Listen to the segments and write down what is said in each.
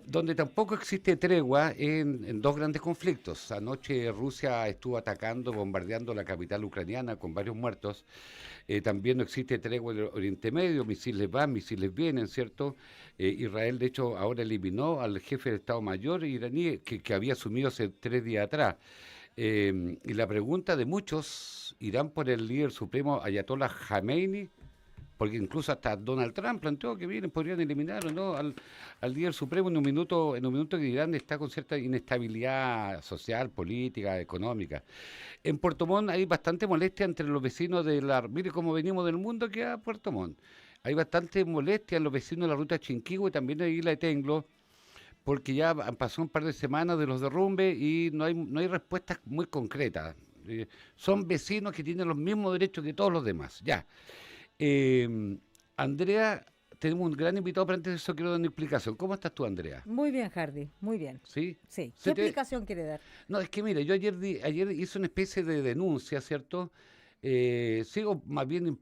donde tampoco existe tregua en dos grandes conflictos. Anoche Rusia estuvo atacando, bombardeando la capital ucraniana con varios muertos. También no existe tregua en el Oriente Medio, misiles van, misiles vienen, ¿cierto? Israel, de hecho, ahora eliminó al jefe de Estado Mayor iraní que había asumido hace 3 días atrás. Y la pregunta de muchos, ¿irán por el líder supremo Ayatollah Khamenei? Porque incluso hasta Donald Trump planteó que vienen, podrían eliminar o no al líder supremo en un minuto que Irán está con cierta inestabilidad social, política, económica. En Puerto Montt hay bastante molestia entre los vecinos de la... Mire cómo venimos del mundo que a Puerto Montt. Hay bastante molestia en los vecinos de la ruta Chinquihue y también de Isla de Tenglo, porque ya han pasado un par de semanas de los derrumbes y no hay respuestas muy concretas. Son vecinos que tienen los mismos derechos que todos los demás. Ya. Eh, Andrea, tenemos un gran invitado, pero antes de eso quiero dar una explicación. ¿Cómo estás tú, Andrea? Muy bien, Hardy, muy bien. ¿Sí? Sí. ¿Qué ¿Se te... explicación quiere dar? No, es que mire, yo ayer hice una especie de denuncia, ¿cierto? Sigo más bien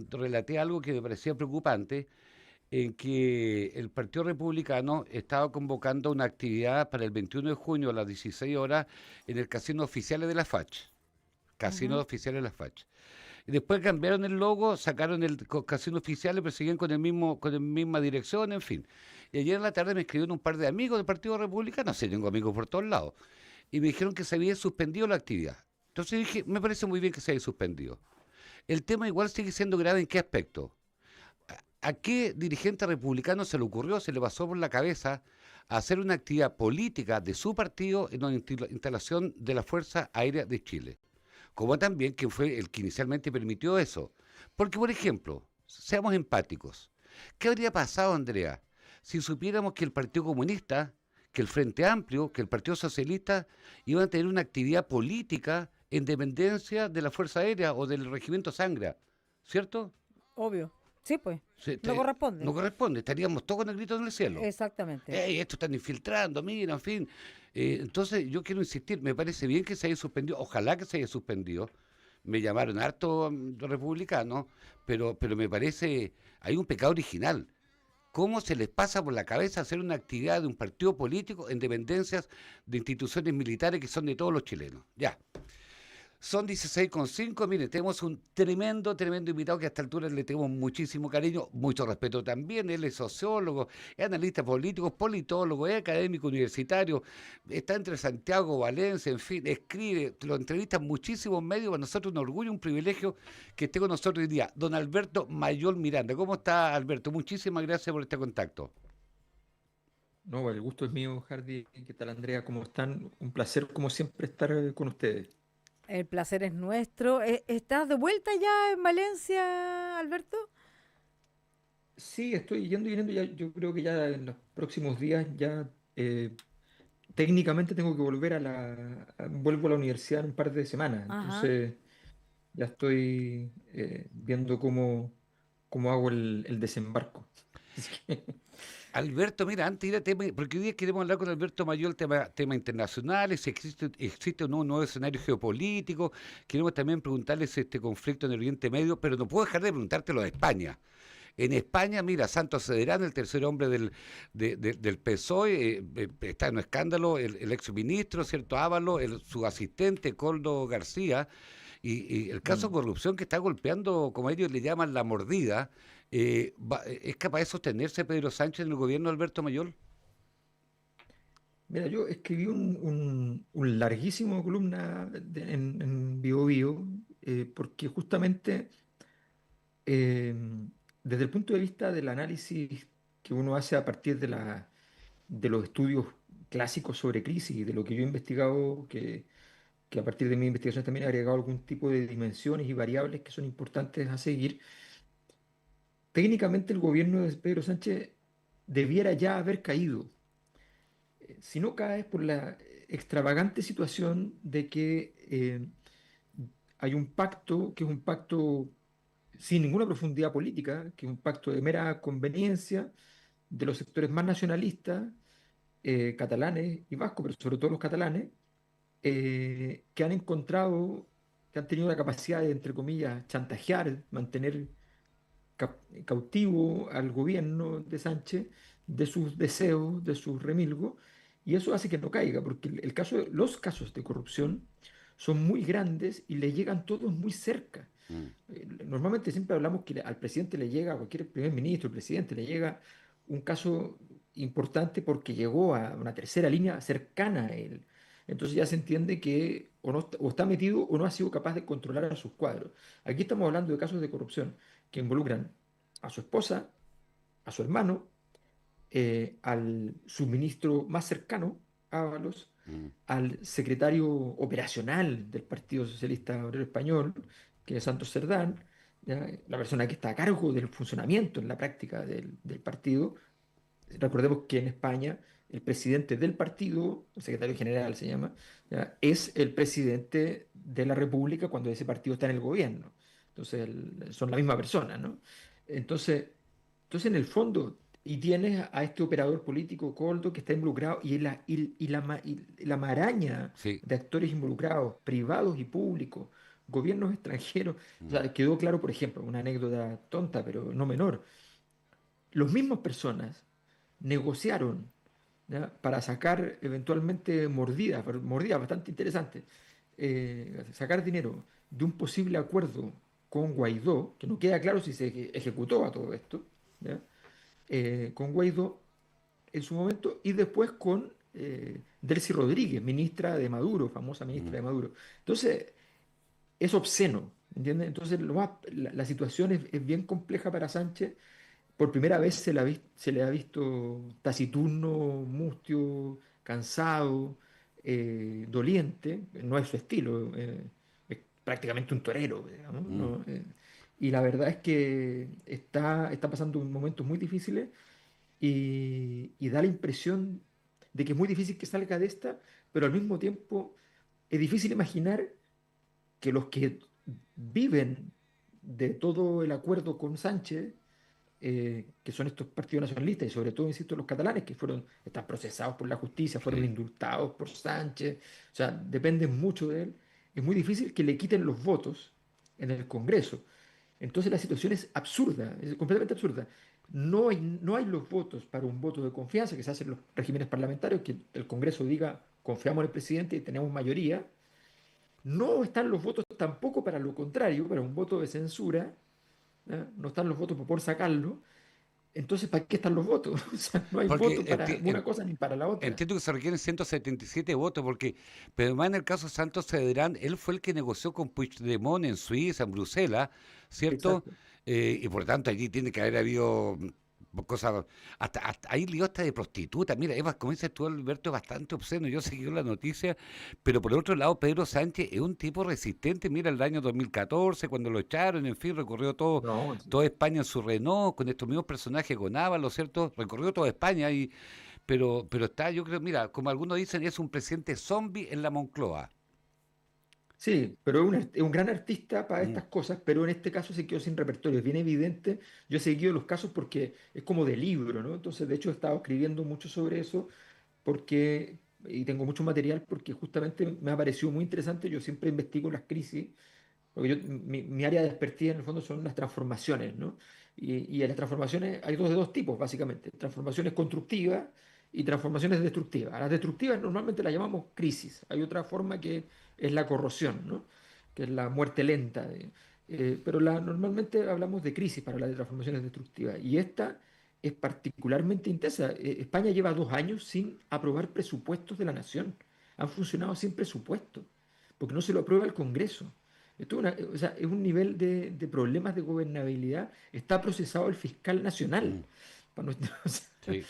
relaté algo que me parecía preocupante, en que el Partido Republicano estaba convocando una actividad para el 21 de junio a las 16 horas en el Casino Oficiales de la FACH. Casino Ujú. Oficiales de la FACH. Y después cambiaron el logo, sacaron el Casino Oficiales, pero seguían con la misma dirección, en fin. Y ayer en la tarde me escribieron un par de amigos del Partido Republicano, sí, tengo amigos por todos lados, y me dijeron que se había suspendido la actividad. Entonces dije, me parece muy bien que se haya suspendido. El tema igual sigue siendo grave. ¿En qué aspecto? ¿A qué dirigente republicano se le ocurrió, se le pasó por la cabeza hacer una actividad política de su partido en una instalación de la Fuerza Aérea de Chile? Como también quien fue el que inicialmente permitió eso. Porque, por ejemplo, seamos empáticos, ¿qué habría pasado, Andrea, si supiéramos que el Partido Comunista, que el Frente Amplio, que el Partido Socialista iban a tener una actividad política en dependencia de la Fuerza Aérea o del Regimiento Sangra? ¿Cierto? Obvio. Sí, pues. Se- No te- no corresponde. corresponde, estaríamos todos con el grito en el cielo. Exactamente. ¡Ey, esto están infiltrando, mira, en fin! Entonces yo quiero insistir, me parece bien que se haya suspendido, ojalá que se haya suspendido. Me llamaron harto republicanos, pero me parece, hay un pecado original. ¿Cómo se les pasa por la cabeza hacer una actividad de un partido político en dependencias de instituciones militares que son de todos los chilenos? Ya. Son 16,5. Mire, tenemos un tremendo invitado que a esta altura le tenemos muchísimo cariño, mucho respeto también. Él es sociólogo, es analista político, politólogo, es académico universitario, está entre Santiago, Valencia, en fin, escribe, lo entrevistan muchísimos medios. Para nosotros es un orgullo, un privilegio que esté con nosotros hoy día. Don Alberto Mayol Miranda. ¿Cómo está, Alberto? Muchísimas gracias por este contacto. No, el gusto es mío, Hardy. ¿Qué tal, Andrea? ¿Cómo están? Un placer, como siempre, estar con ustedes. El placer es nuestro. ¿Estás de vuelta ya en Valencia, Alberto? Sí, estoy yendo y viniendo ya. Yo creo que ya en los próximos días ya técnicamente tengo que volver vuelvo a la universidad en un par de semanas. Ajá. Entonces ya estoy viendo cómo hago el desembarco. Así que, Alberto, mira, antes de ir a tema, porque hoy día queremos hablar con Alberto Mayor tema internacionales, si existe o no un nuevo escenario geopolítico, queremos también preguntarles este conflicto en el Oriente Medio, pero no puedo dejar de preguntártelo de España. En España, mira, Santos Cederán, el tercer hombre del PSOE, está en un escándalo, el exministro, ¿cierto? Ábalos, su asistente, Coldo García, y el caso de mm. corrupción que está golpeando, como ellos le llaman, la mordida. ¿Es capaz de sostenerse Pedro Sánchez en el gobierno de Alberto Mayor? Mira, yo escribí un larguísimo columna en Bio Bio, porque justamente eh, desde el punto de vista del análisis que uno hace a partir de los estudios clásicos sobre crisis y de lo que yo he investigado, que a partir de mi investigación también he agregado algún tipo de dimensiones y variables que son importantes a seguir, técnicamente el gobierno de Pedro Sánchez debiera ya haber caído. Si no cae es por la extravagante situación de que hay un pacto que es un pacto sin ninguna profundidad política, que es un pacto de mera conveniencia de los sectores más nacionalistas, catalanes y vascos, pero sobre todo los catalanes, que han encontrado, que han tenido la capacidad de, entre comillas, chantajear, mantener cautivo al gobierno de Sánchez, de sus deseos, de sus remilgos, y eso hace que no caiga, porque los casos de corrupción son muy grandes y le llegan todos muy cerca. Mm, Normalmente siempre hablamos que al presidente le llega, a cualquier primer ministro, el presidente le llega un caso importante porque llegó a una tercera línea cercana a él. Entonces ya se entiende que o está metido o no ha sido capaz de controlar a sus cuadros. Aquí estamos hablando de casos de corrupción que involucran a su esposa, a su hermano, al suministro más cercano, Ábalos, mm, al secretario operacional del Partido Socialista Obrero Español, que es Santos Cerdán, ¿ya? La persona que está a cargo del funcionamiento en la práctica del partido. Recordemos que en España el presidente del partido, el secretario general se llama, ¿ya? Es el presidente de la República cuando ese partido está en el gobierno. Entonces son la misma persona, ¿no? Entonces, entonces, en el fondo, y tienes a este operador político Coldo que está involucrado y la maraña sí. de actores involucrados, privados y públicos, gobiernos extranjeros. O Mm, sea, quedó claro, por ejemplo, una anécdota tonta, pero no menor. Los mismas personas negociaron, ¿ya? Para sacar eventualmente mordidas bastante interesantes, sacar dinero de un posible acuerdo con Guaidó, que no queda claro si se ejecutó a todo esto, ¿ya? Con Guaidó en su momento y después con Delcy Rodríguez, ministra de Maduro, famosa ministra mm. de Maduro. Entonces, es obsceno, ¿entiendes? Entonces, la situación es bien compleja para Sánchez. Por primera vez se le ha visto taciturno, mustio, cansado, doliente. No es su estilo, es prácticamente un torero, digamos, Mm. ¿no? Y la verdad es que está pasando momentos muy difíciles y da la impresión de que es muy difícil que salga de esta, pero al mismo tiempo es difícil imaginar que los que viven de todo el acuerdo con Sánchez, que son estos partidos nacionalistas y sobre todo, insisto, los catalanes que están procesados por la justicia, fueron Sí. indultados por Sánchez, o sea, dependen mucho de él, es muy difícil que le quiten los votos en el Congreso. Entonces la situación es absurda, es completamente absurda. No hay los votos para un voto de confianza que se hacen en los regímenes parlamentarios, que el Congreso diga confiamos en el presidente y tenemos mayoría. No están los votos tampoco para lo contrario, para un voto de censura. ¿Ya? No están los votos para poder sacarlo. Entonces, ¿para qué están los votos? O sea, no hay Porque votos para una cosa ni para la otra. entiendo que se requieren 177 votos, porque, pero además en el caso de Santos Cedrán, él fue el que negoció con Puigdemont en Suiza, en Bruselas, ¿cierto? Exacto. Y por tanto allí tiene que haber habido cosas, hasta hay lío hasta de prostitutas. Mira, Eva, como dices tú, Alberto, es bastante obsceno. Yo seguí la noticia, pero por otro lado, Pedro Sánchez es un tipo resistente. Mira, el año 2014, cuando lo echaron, en fin, recorrió No, toda España en su Renault, con estos mismos personajes, con Ábalos, ¿cierto? Recorrió toda España y pero está, yo creo, mira, como algunos dicen, es un presidente zombie en la Moncloa. sí, pero es un gran artista para Mm, estas cosas, pero en este caso se quedó sin repertorio. Es bien evidente. Yo he seguido los casos porque es como de libro, ¿no? Entonces, de hecho, he estado escribiendo mucho sobre eso y tengo mucho material porque justamente me ha parecido muy interesante. Yo siempre investigo las crisis. Porque mi área de expertise en el fondo son las transformaciones, ¿no? Y en las transformaciones hay de dos tipos, básicamente. Transformaciones constructivas y transformaciones destructivas. A las destructivas normalmente las llamamos crisis. Hay otra forma que es la corrosión, ¿no? Que es la muerte lenta. Pero normalmente hablamos de crisis para las de transformaciones destructivas. Y esta es particularmente intensa. España lleva 2 años sin aprobar presupuestos de la nación. Han funcionado sin presupuesto, porque no se lo aprueba el Congreso. O sea, es un nivel de problemas de gobernabilidad. Está procesado el fiscal nacional. mm, O sea, sí.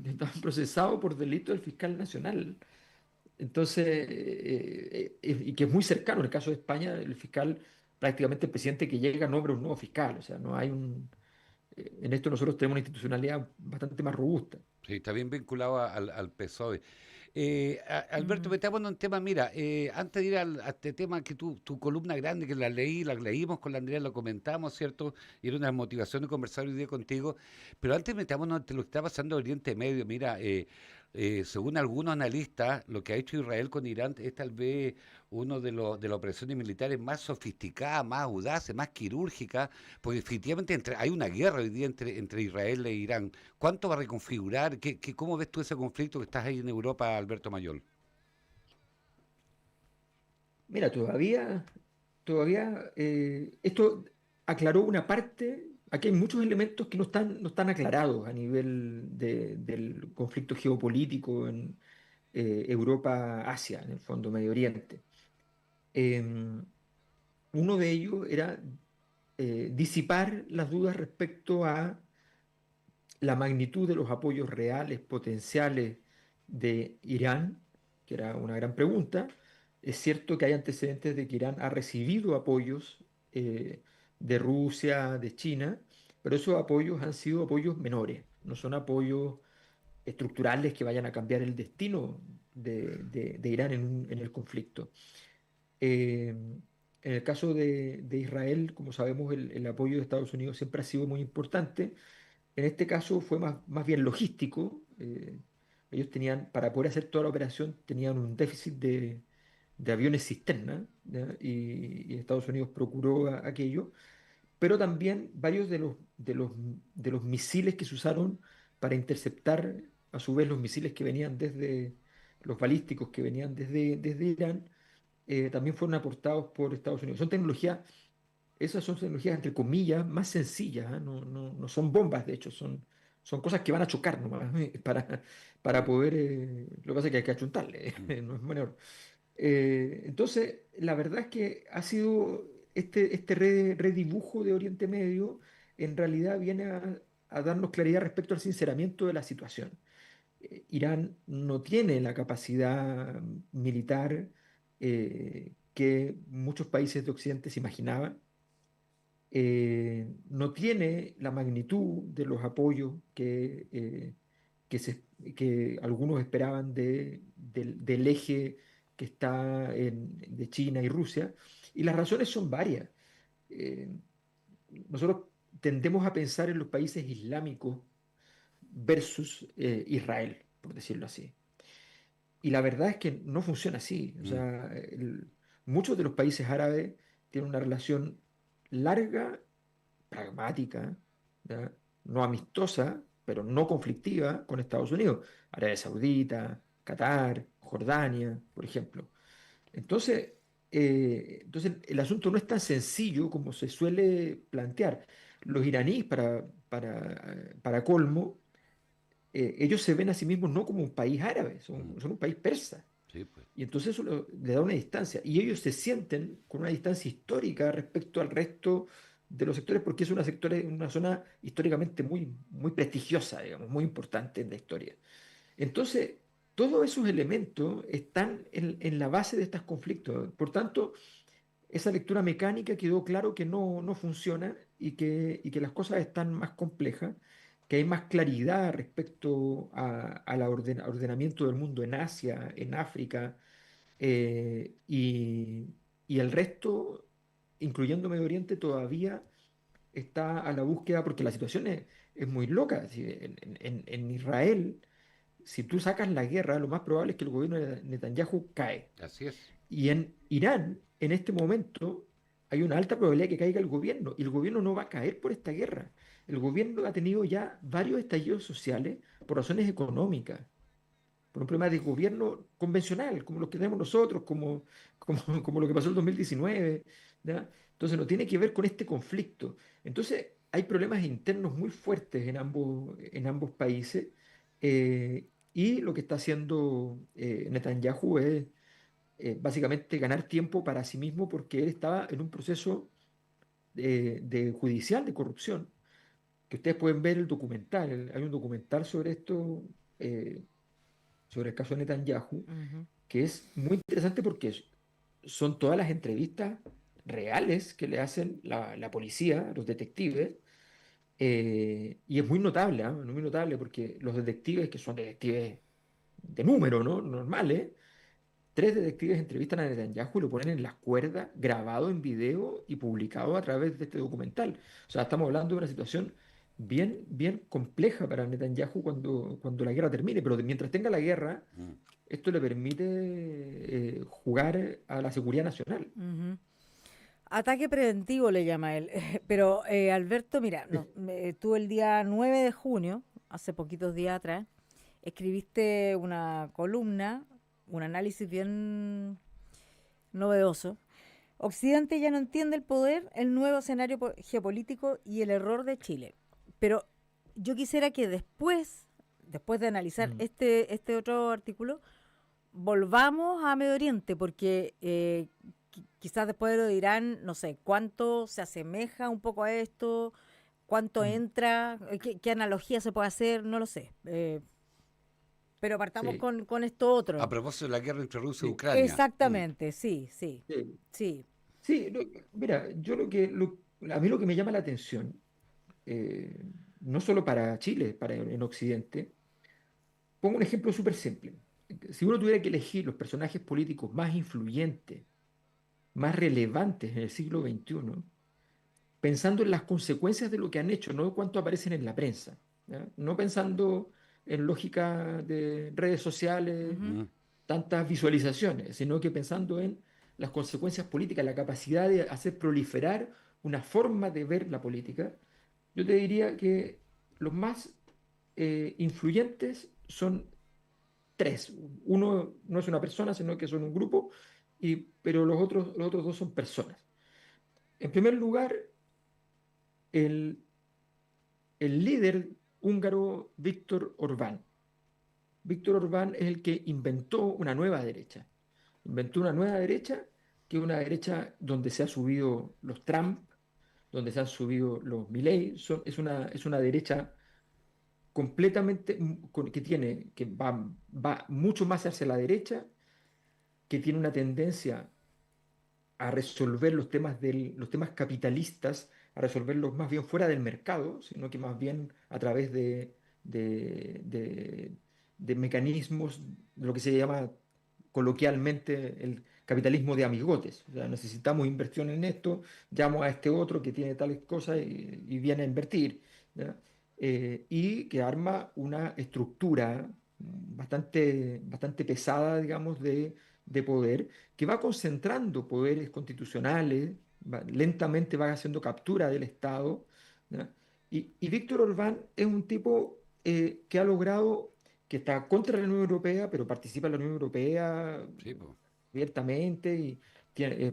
está procesado por delito del fiscal nacional. Entonces, y que es muy cercano. En el caso de España, el fiscal, prácticamente el presidente que llega nombra un nuevo fiscal. O sea, no hay en esto nosotros tenemos una institucionalidad bastante más robusta. Sí, está bien vinculado al PSOE. Alberto, Mm. metámonos en tema, mira, antes de ir a este tema que tu columna grande, que la leímos con la Andrea, lo comentamos, ¿cierto? Y era una motivación de conversar hoy día contigo, pero antes metámonos en lo que está pasando en Oriente Medio, mira, Según algunos analistas, lo que ha hecho Israel con Irán es tal vez uno de las operaciones militares más sofisticadas, más audaces, más quirúrgicas, porque efectivamente hay una guerra hoy día entre Israel e Irán. ¿Cuánto va a reconfigurar? ¿Cómo ves tú ese conflicto que estás ahí en Europa, Alberto Mayol? Mira, todavía esto aclaró una parte. Aquí hay muchos elementos que no están aclarados a nivel del conflicto geopolítico en Europa-Asia, en el fondo Medio Oriente. Em, Uno de ellos era disipar las dudas respecto a la magnitud de los apoyos reales, potenciales de Irán, que era una gran pregunta. Es cierto que hay antecedentes de que Irán ha recibido apoyos de Rusia, de China, pero esos apoyos han sido apoyos menores, no son apoyos estructurales que vayan a cambiar el destino de Irán en el conflicto. En el caso de Israel, como sabemos, el apoyo de Estados Unidos siempre ha sido muy importante. En este caso fue más bien logístico. Ellos tenían, para poder hacer toda la operación, tenían un déficit de aviones cisterna, ¿ya? Y Estados Unidos procuró aquello, pero también varios de los misiles que se usaron para interceptar, a su vez, los misiles que venían desde los balísticos que venían desde Irán, también fueron aportados por Estados Unidos. Esas son tecnologías, entre comillas, más sencillas, ¿ah? No son bombas, de hecho, son cosas que van a chocar nomás, para poder. Lo que pasa es que hay que achuntarle, Mm. no es menor. Entonces, la verdad es que ha sido este redibujo de Oriente Medio, en realidad viene a darnos claridad respecto al sinceramiento de la situación. Irán no tiene la capacidad militar que muchos países de Occidente se imaginaban. No tiene la magnitud de los apoyos que algunos esperaban del eje que está de China y Rusia. Y las razones son varias. Eh, Nosotros tendemos a pensar en los países islámicos versus Israel, por decirlo así. Y la verdad es que no funciona así. O Mm. sea, muchos de los países árabes tienen una relación larga, pragmática, ¿ya? No amistosa, pero no conflictiva con Estados Unidos. Arabia Saudita, Qatar, Jordania, por ejemplo. Entonces el asunto no es tan sencillo como se suele plantear. Los iraníes, para colmo, ellos se ven a sí mismos no como un país árabe, Mm. son un país persa. Sí, pues. Y entonces eso le da una distancia. Y ellos se sienten con una distancia histórica respecto al resto de los sectores, porque es una zona históricamente muy prestigiosa, digamos, muy importante en la historia. Entonces, todos esos elementos están en la base de estos conflictos. Por tanto, esa lectura mecánica quedó claro que no funciona y que las cosas están más complejas, que hay más claridad respecto al ordenamiento del mundo en Asia, en África, eh, y, y el resto, incluyendo Medio Oriente, todavía está a la búsqueda porque la situación es muy loca. Si en Israel, si tú sacas la guerra, lo más probable es que el gobierno de Netanyahu cae. Así es. Y en Irán, en este momento, hay una alta probabilidad de que caiga el gobierno. Y el gobierno no va a caer por esta guerra. El gobierno ha tenido ya varios estallidos sociales por razones económicas, por un problema de gobierno convencional, como los que tenemos nosotros, como lo que pasó en el 2019, ¿ya? Entonces no tiene que ver con este conflicto. Entonces hay problemas internos muy fuertes en ambos países, y lo que está haciendo Netanyahu es básicamente ganar tiempo para sí mismo porque él estaba en un proceso de judicial de corrupción, que ustedes pueden ver el documental. Hay un documental sobre esto, eh, sobre el caso de Netanyahu, Ujú. que es muy interesante porque son todas las entrevistas reales que le hacen la policía, los detectives, y es muy notable, ¿ah? Muy notable porque los detectives, que son detectives de número, ¿no? Normales, tres detectives entrevistan a Netanyahu y lo ponen en las cuerdas, grabado en video y publicado a través de este documental. O sea, estamos hablando de una situación bien compleja para Netanyahu cuando la guerra termine, pero mientras tenga la guerra, Mm. esto le permite jugar a la seguridad nacional. Ujú. Ataque preventivo le llama él. Pero Alberto, mira, no, tú el día 9 de junio, hace poquitos días atrás, escribiste una columna, un análisis bien novedoso. Occidente ya no entiende el poder, el nuevo escenario geopolítico y el error de Chile. Pero yo quisiera que después de analizar Mm. este otro artículo, volvamos a Medio Oriente, porque quizás después lo dirán, no sé, cuánto se asemeja un poco a esto, cuánto Mm. entra, qué analogía se puede hacer, no lo sé. Pero partamos Sí, con esto A otro. propósito de la guerra entre Rusia y sí, Ucrania. Mm. Exactamente, sí, sí, sí. sí. Sí, mira, a mí lo que me llama la atención, no solo para Chile, en Occidente, pongo un ejemplo súper simple. Si uno tuviera que elegir los personajes políticos más influyentes, más relevantes en el siglo XXI, pensando en las consecuencias de lo que han hecho, no cuánto aparecen en la prensa, ¿ya? No pensando en lógica de redes sociales, Ujú. Mm. tantas visualizaciones, sino que pensando en las consecuencias políticas, la capacidad de hacer proliferar una forma de ver la política. Yo te diría que los más influyentes son tres. Uno no es una persona, sino que son un grupo, pero los otros dos son personas. En primer lugar, el, el líder húngaro Víctor Orbán. Víctor Orbán es el que inventó una nueva derecha. Inventó una nueva derecha, que es una derecha donde se han subido los Trump, donde se han subido los Milei. Es una derecha completamente que va mucho más hacia la derecha, que tiene una tendencia a resolver los temas capitalistas, a resolverlos más bien fuera del mercado, sino que más bien a través de, de- de mecanismos, de lo que se llama coloquialmente el capitalismo de amigotes. O sea, necesitamos inversión en esto, llamo a este otro que tiene tales cosas y viene a invertir, ¿ya? Y que arma una estructura bastante pesada, digamos, de poder, que va concentrando poderes constitucionales, lentamente va haciendo captura del Estado, ¿ya? Y Víctor Orbán es un tipo que ha logrado, que está contra la Unión Europea, pero participa en la Unión Europea Sí, po. abiertamente y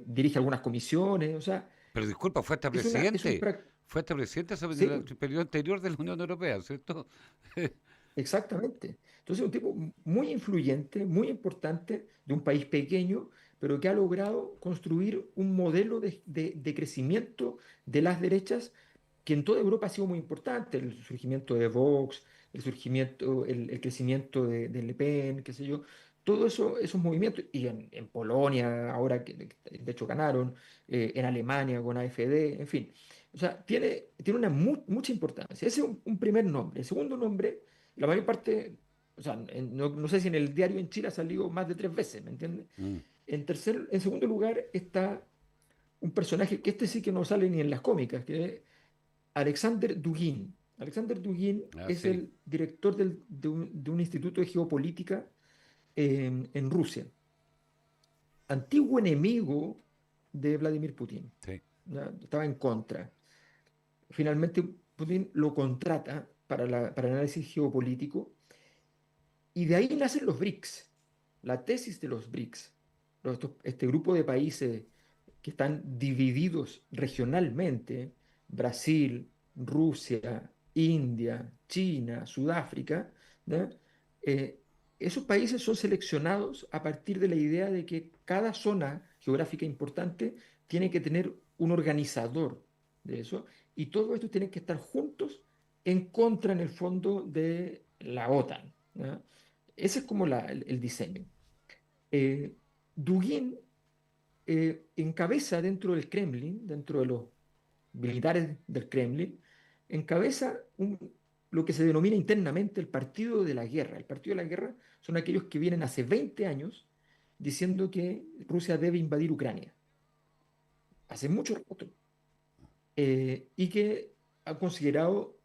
dirige algunas comisiones, o sea, Pero disculpa, fue hasta es un presidente. Fue hasta presidente en sí, el periodo anterior de la Unión Europea, ¿cierto? exactamente. Entonces, un tipo muy influyente, muy importante, de un país pequeño, pero que ha logrado construir un modelo de crecimiento de las derechas que en toda Europa ha sido muy importante. El surgimiento de Vox, el crecimiento de Le Pen, qué sé yo, todo eso, esos movimientos, y en Polonia, ahora que de hecho ganaron, en Alemania con AfD, en fin. O sea, tiene una mucha importancia. Ese es un primer nombre. El segundo nombre, la mayor parte, o sea, no sé si en el diario en Chile ha salido más de 3 veces, ¿me entiendes? Mm. En segundo lugar está un personaje que este sí que no sale ni en las cómicas, que es Alexander Dugin. Alexander Dugin Ah, es sí, el director de un instituto de geopolítica en Rusia, antiguo enemigo de Vladimir Putin, sí. ¿ya? Estaba en contra. Finalmente Putin lo contrata para el análisis geopolítico y de ahí nacen los BRICS, la tesis de los BRICS, este grupo de países que están divididos regionalmente, Brasil, Rusia, India, China, Sudáfrica, ¿no? Eh, Esos países son seleccionados a partir de la idea de que cada zona geográfica importante tiene que tener un organizador de eso, y todos estos tienen que estar juntos en contra, en el fondo, de la OTAN, ¿no? Ese es como el diseño. Eh, Dugin encabeza dentro del Kremlin, dentro de los militares del Kremlin, encabeza lo que se denomina internamente el partido de la guerra. El partido de la guerra son aquellos que vienen hace 20 años diciendo que Rusia debe invadir Ucrania. Hace mucho rato. Y que ha considerado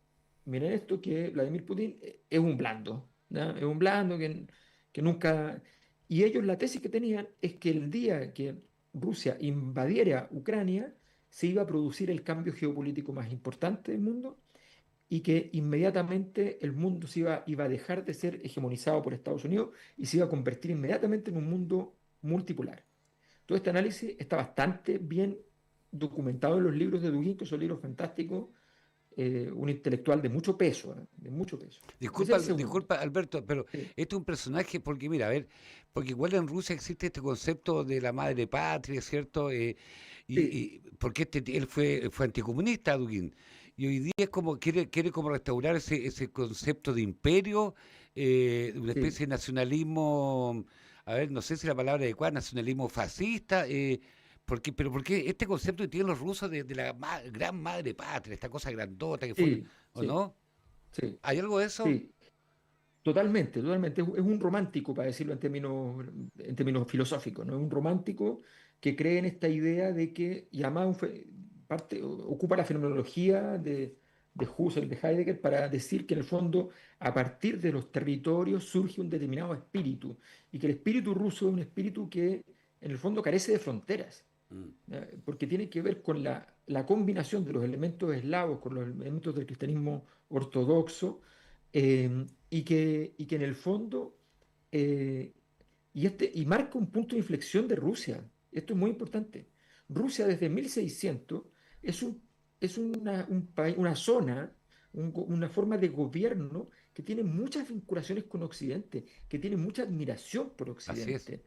miren esto, que Vladimir Putin es un blando, ¿ya? Es un blando que nunca... Y ellos la tesis que tenían es que el día que Rusia invadiera Ucrania, se iba a producir el cambio geopolítico más importante del mundo y que inmediatamente el mundo iba a dejar de ser hegemonizado por Estados Unidos y se iba a convertir inmediatamente en un mundo multipolar. Todo este análisis está bastante bien documentado en los libros de Dugin, que son libros fantásticos, un intelectual de mucho peso, ¿eh? De mucho peso. Ese es Disculpa, el segundo. disculpa, Alberto, pero Sí, este es un personaje, porque mira, a ver, porque igual en Rusia existe este concepto de la madre patria, ¿cierto? sí, Porque él fue anticomunista, Dugin, y hoy día es como, quiere como restaurar ese concepto de imperio, una sí. especie de nacionalismo, a ver, no sé si la palabra adecuada, nacionalismo fascista, pero porque este concepto que tienen los rusos de la gran madre patria, esta cosa grandota que fue, Sí, ¿o sí, no? sí, ¿Hay algo de eso? sí. Totalmente, totalmente. Es un romántico, para decirlo en términos filosóficos, ¿no? Es un romántico que cree en esta idea de que, y además ocupa la fenomenología de Husserl, de Heidegger, para decir que en el fondo, a partir de los territorios surge un determinado espíritu, y que el espíritu ruso es un espíritu que en el fondo carece de fronteras, Mm. ¿ya? Porque tiene que ver con la combinación de los elementos eslavos con los elementos del cristianismo ortodoxo, y que en el fondo, eh, y marca un punto de inflexión de Rusia. Esto es muy importante. Rusia desde 1600 es, un, una zona, una forma de gobierno que tiene muchas vinculaciones con Occidente, que tiene mucha admiración por Así es. Occidente.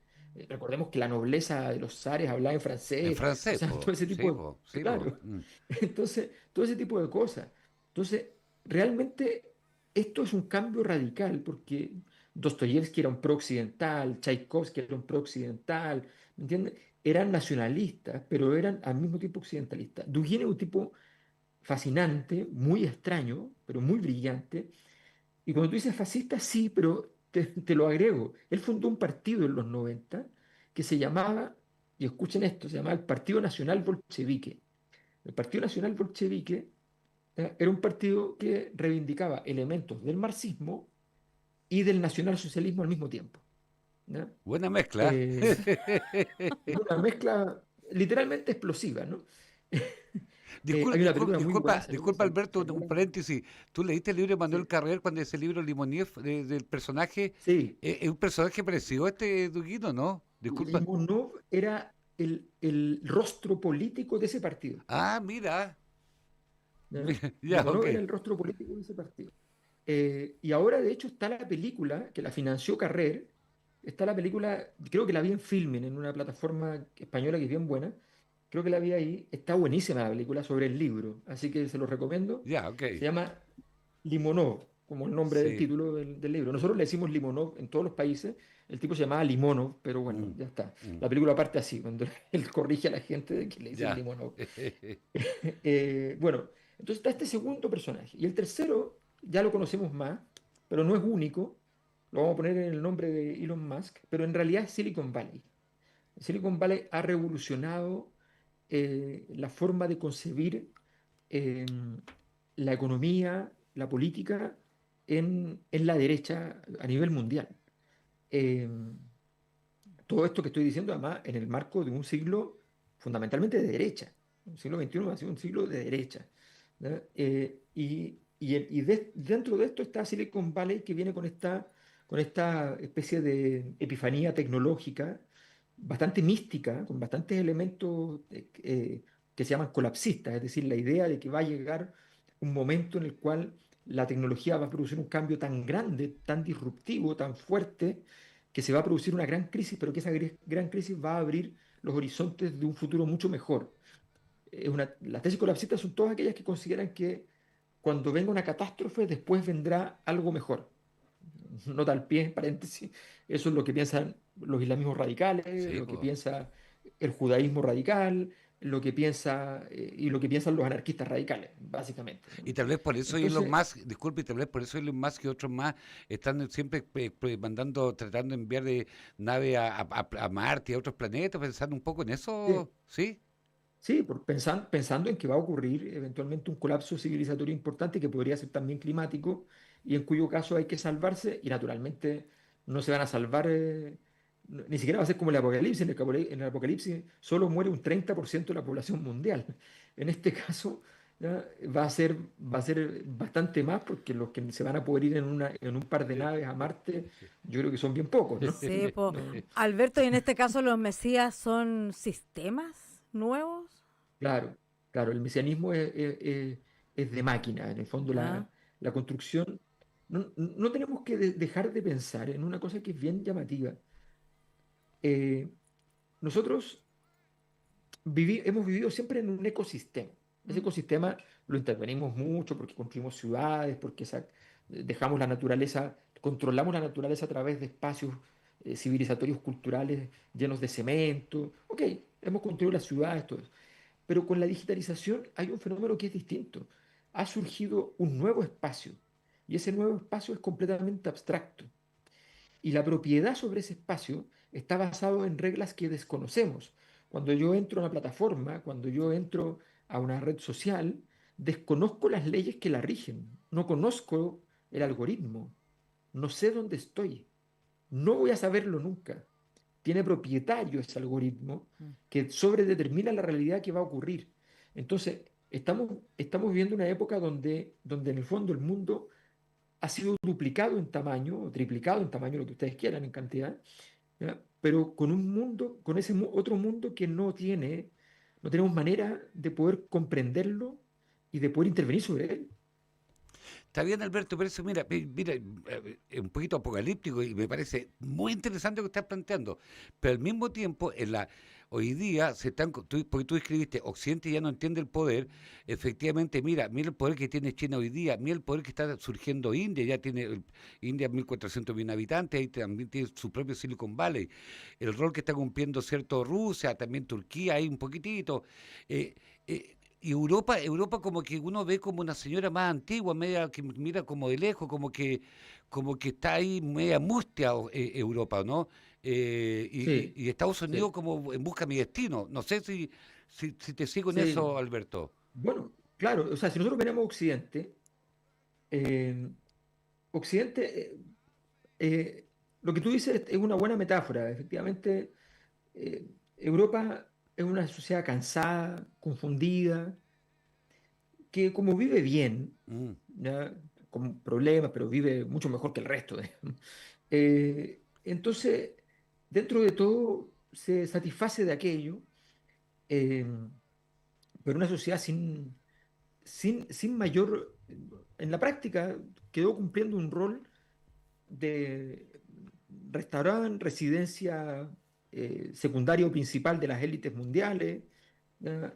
Recordemos que la nobleza de los zares hablaba en En francés, o francés, sea, po. todo ese Sí, tipo de... po. Sí, po. Claro. Entonces, todo ese tipo de cosas. Entonces, realmente esto es un cambio radical porque Dostoyevsky era un pro-occidental, Tchaikovsky era un pro-occidental, ¿me entiendes? Eran nacionalistas, pero eran al mismo tiempo occidentalistas. Dugin es un tipo fascinante, muy extraño, pero muy brillante. Y cuando tú dices fascista, sí, pero te lo agrego. Él fundó un partido en los 90 que se llamaba, y escuchen esto, se llamaba el Partido Nacional Bolchevique. El Partido Nacional Bolchevique era un partido que reivindicaba elementos del marxismo y del nacionalsocialismo al mismo tiempo, ¿ya? Buena mezcla. Eh, una mezcla literalmente explosiva, ¿no? Hay una película muy buena, salió, Disculpa, Alberto, salió el un año. paréntesis. ¿Tú leíste el libro de Manuel Sí, Carrer cuando ese libro Limoniev del personaje? sí. ¿Es un personaje parecido a este Duguino, no? Disculpa. Limonov era el rostro político de ese partido, Ah, mira. ¿ya? Ya, ok. Limonov era el rostro político de ese partido. Y ahora, de hecho, está la película que la financió Carrer. Está la película, creo que la vi en Filmin, en una plataforma española que es bien buena. Creo que la vi ahí. Está buenísima la película sobre el libro, así que se lo recomiendo. Ya, ok. Se llama Limonov, como el nombre del Sí. título del libro. Nosotros le decimos Limonov en todos los países. El tipo se llamaba Limonov, pero bueno, Mm, ya está. mm, La película parte así, cuando él corrige a la gente de que le dicen ya. Limonov. Bueno, entonces está este segundo personaje. Y el tercero ya lo conocemos más, pero no es único. Lo vamos a poner en el nombre de Elon Musk, pero en realidad es Silicon Valley. Silicon Valley ha revolucionado la forma de concebir eh, la economía, la política en la derecha a nivel mundial. Eh, Todo esto que estoy diciendo, además, en el marco de un siglo fundamentalmente de derecha. El siglo XXI ha sido un siglo de derecha, ¿ya? Dentro de esto está Silicon Valley, que viene con esta especie de epifanía tecnológica bastante mística, con bastantes elementos que se llaman colapsistas, es decir, la idea de que va a llegar un momento en el cual la tecnología va a producir un cambio tan grande, tan disruptivo, tan fuerte, que se va a producir una gran crisis, pero que esa gran crisis va a abrir los horizontes de un futuro mucho mejor. Las tesis colapsistas son todas aquellas que consideran que cuando venga una catástrofe, después vendrá algo mejor. Nota al pie, paréntesis, eso es lo que piensan los islamismos radicales, Sí, lo que pues. piensa el judaísmo radical, lo que piensa y lo que piensan los anarquistas radicales, básicamente, ¿no? Y tal vez por eso Elon Entonces, Musk, disculpe, y tal vez por eso Elon Musk y otros más están siempre tratando de enviar de nave a Marte y a otros planetas, pensando un poco en sí, eso, ¿sí? Sí, pensando en que va a ocurrir eventualmente un colapso civilizatorio importante que podría ser también climático y en cuyo caso hay que salvarse y naturalmente no se van a salvar, ni siquiera va a ser como el apocalipsis. En el apocalipsis solo muere un 30% de la población mundial. En este caso ¿ya? Va a ser bastante más porque los que se van a poder ir en un par de naves a Marte, yo creo que son bien pocos, ¿no? Sí, po. No, Alberto, y en este caso los mesías son sistemas nuevos. claro, claro, el mesianismo es de máquina, en el fondo Ah, la construcción. No tenemos que dejar de pensar en una cosa que es bien llamativa. Eh, Nosotros hemos vivido siempre en un ecosistema. Ese mm, ecosistema lo intervenimos mucho porque construimos ciudades, porque dejamos la naturaleza, controlamos la naturaleza a través de espacios civilizatorios culturales llenos de cemento. Ok, hemos construido las ciudades, todo eso. Pero con la digitalización hay un fenómeno que es distinto. Ha surgido un nuevo espacio y ese nuevo espacio es completamente abstracto. Y la propiedad sobre ese espacio está basado en reglas que desconocemos. Cuando yo entro a una plataforma, cuando yo entro a una red social, desconozco las leyes que la rigen, no conozco el algoritmo, no sé dónde estoy, no voy a saberlo nunca. Tiene propietario ese algoritmo mm. que sobredetermina la realidad que va a ocurrir. Entonces, estamos viviendo una época donde en el fondo el mundo ha sido duplicado en tamaño, o triplicado en tamaño, lo que ustedes quieran en cantidad, ¿ya? Pero con un mundo, con ese otro mundo que no tenemos manera de poder comprenderlo y de poder intervenir sobre él. Está bien, Alberto, pero eso, mira, mira, es un poquito apocalíptico y me parece muy interesante lo que estás planteando. Pero al mismo tiempo, hoy día porque tú escribiste, Occidente ya no entiende el poder. Efectivamente, mira el poder que tiene China hoy día, mira el poder que está surgiendo India, ya tiene India 1.400.000 habitantes, ahí también tiene su propio Silicon Valley. El rol que está cumpliendo cierto Rusia, también Turquía, ahí un poquitito. Eh, y Europa como que uno ve como una señora más antigua, media que mira como de lejos, como que está ahí media mustia Europa, ¿no? Sí, Y Estados Unidos sí, como en busca de mi destino. No sé si te sigo en sí. eso, Alberto. Bueno, claro, o sea, si nosotros miramos Occidente, eh, Occidente, lo que tú dices es una buena metáfora. Efectivamente, Europa es una sociedad cansada, confundida, que como vive bien, Mm. ¿ya? Con problemas, pero vive mucho mejor que el resto, digamos. Entonces, dentro de todo, se satisface de aquello, eh, pero una sociedad sin mayor, en la práctica, quedó cumpliendo un rol de restaurante, residencia secundaria o principal de las élites mundiales, ¿ya?